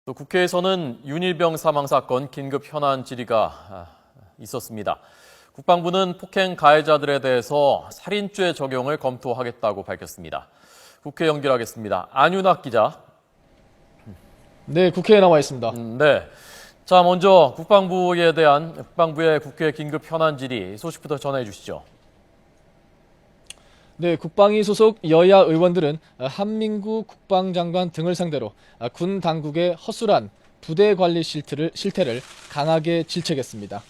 또 국회에서는 윤일병 사망 사건 긴급 현안 질의가 있었습니다. 국방부는 폭행 가해자들에 대해서 살인죄 적용을 검토하겠다고 밝혔습니다. 국회 연결하겠습니다. 안윤학 기자. 네, 국회에 나와 있습니다. 네. 자, 먼저 국방부의 국회 긴급 현안 질의 소식부터 전해 주시죠. 네, 국방위 소속 여야 의원들은 한민구 국방장관 등을 상대로 군 당국의 허술한 부대 관리 실태를 강하게 질책했습니다.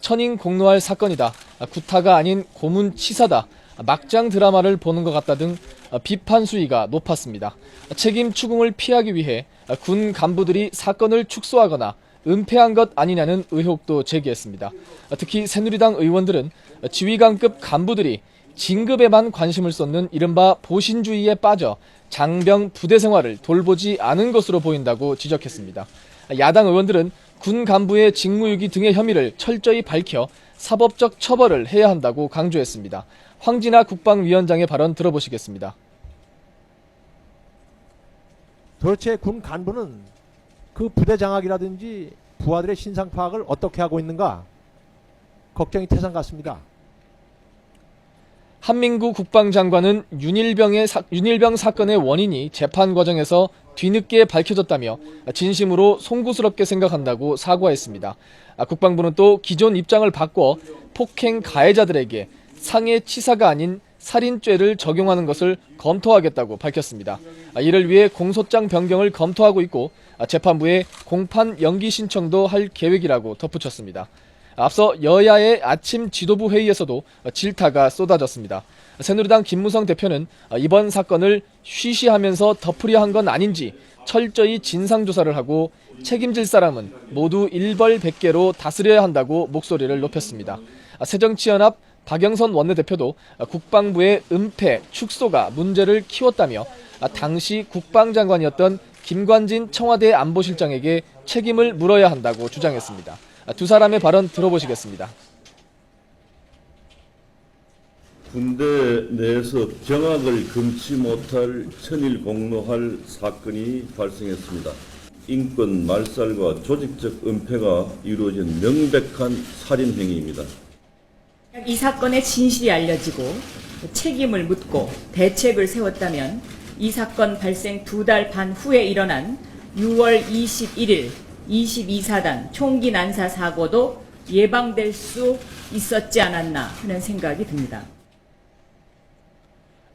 천인 공노할 사건이다, 구타가 아닌 고문치사다, 막장 드라마를 보는 것 같다 등 비판 수위가 높았습니다. 책임 추궁을 피하기 위해 군 간부들이 사건을 축소하거나 은폐한 것 아니냐는 의혹도 제기했습니다. 특히 새누리당 의원들은 지휘관급 간부들이 진급에만 관심을 쏟는 이른바 보신주의에 빠져 장병 부대 생활을 돌보지 않은 것으로 보인다고 지적했습니다. 야당 의원들은 군 간부의 직무유기 등의 혐의를 철저히 밝혀 사법적 처벌을 해야 한다고 강조했습니다. 황진아 국방위원장의 발언 들어보시겠습니다. 도대체 군 간부는 그 부대 장악이라든지 부하들의 신상 파악을 어떻게 하고 있는가 걱정이 태산 같습니다. 한민구 국방장관은 윤일병 사건의 원인이 재판 과정에서 뒤늦게 밝혀졌다며 진심으로 송구스럽게 생각한다고 사과했습니다. 국방부는 또 기존 입장을 바꿔 폭행 가해자들에게 상해치사가 아닌 살인죄를 적용하는 것을 검토하겠다고 밝혔습니다. 이를 위해 공소장 변경을 검토하고 있고 재판부에 공판 연기 신청도 할 계획이라고 덧붙였습니다. 앞서 여야의 아침 지도부 회의에서도 질타가 쏟아졌습니다. 새누리당 김무성 대표는 이번 사건을 쉬쉬하면서 덮으려 한 건 아닌지 철저히 진상조사를 하고 책임질 사람은 모두 일벌백계로 다스려야 한다고 목소리를 높였습니다. 새정치연합 박영선 원내대표도 국방부의 은폐, 축소가 문제를 키웠다며 당시 국방장관이었던 김관진 청와대 안보실장에게 책임을 물어야 한다고 주장했습니다. 두 사람의 발언 들어보시겠습니다. 군대 내에서 병악을 금치 못할 천일 공노할 사건이 발생했습니다. 인권 말살과 조직적 은폐가 이루어진 명백한 살인 행위입니다. 이 사건의 진실이 알려지고 책임을 묻고 대책을 세웠다면 이 사건 발생 2달 반 후에 일어난 6월 21일 22사단 총기 난사 사고도 예방될 수 있었지 않았나 하는 생각이 듭니다.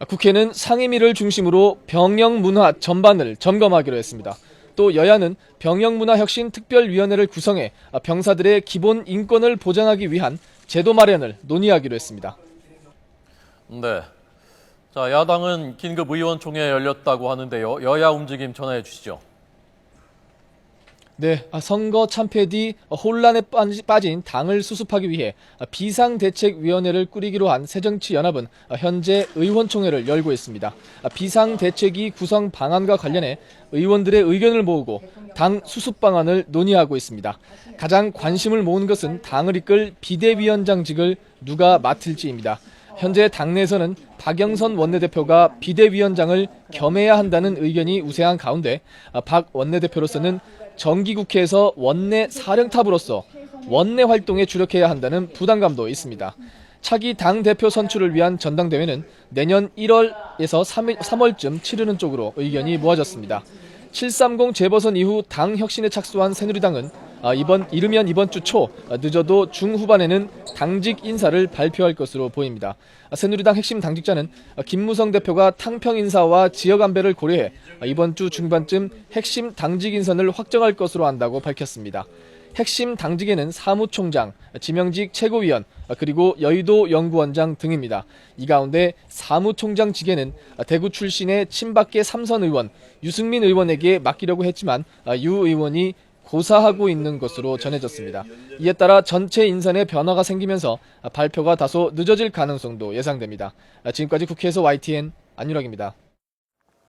국회는 상임위를 중심으로 병영 문화 전반을 점검하기로 했습니다. 또 여야는 병영 문화 혁신 특별위원회를 구성해 병사들의 기본 인권을 보장하기 위한 제도 마련을 논의하기로 했습니다. 네. 자, 야당은 긴급 의원총회 열렸다고 하는데요. 여야 움직임 전해 주시죠. 네, 선거 참패 뒤 혼란에 빠진 당을 수습하기 위해 비상대책위원회를 꾸리기로 한 새정치연합은 현재 의원총회를 열고 있습니다. 비상대책위 구성 방안과 관련해 의원들의 의견을 모으고 당 수습 방안을 논의하고 있습니다. 가장 관심을 모은 것은 당을 이끌 비대위원장직을 누가 맡을지입니다. 현재 당내에서는 박영선 원내대표가 비대위원장을 겸해야 한다는 의견이 우세한 가운데 박 원내대표로서는 정기국회에서 원내 사령탑으로서 원내 활동에 주력해야 한다는 부담감도 있습니다. 차기 당대표 선출을 위한 전당대회는 내년 1월에서 3월쯤 치르는 쪽으로 의견이 모아졌습니다. 730 재보선 이후 당 혁신에 착수한 새누리당은 이르면 이번 주 초, 늦어도 중후반에는 당직 인사를 발표할 것으로 보입니다. 새누리당 핵심 당직자는 김무성 대표가 탕평 인사와 지역 안배를 고려해 이번 주 중반쯤 핵심 당직 인선을 확정할 것으로 한다고 밝혔습니다. 핵심 당직에는 사무총장, 지명직 최고위원, 그리고 여의도 연구원장 등입니다. 이 가운데 사무총장직에는 대구 출신의 친박계 삼선 의원 유승민 의원에게 맡기려고 했지만 유 의원이 고사하고 있는 것으로 전해졌습니다. 이에 따라 전체 인선에 변화가 생기면서 발표가 다소 늦어질 가능성도 예상됩니다. 지금까지 국회에서 YTN 안윤학입니다.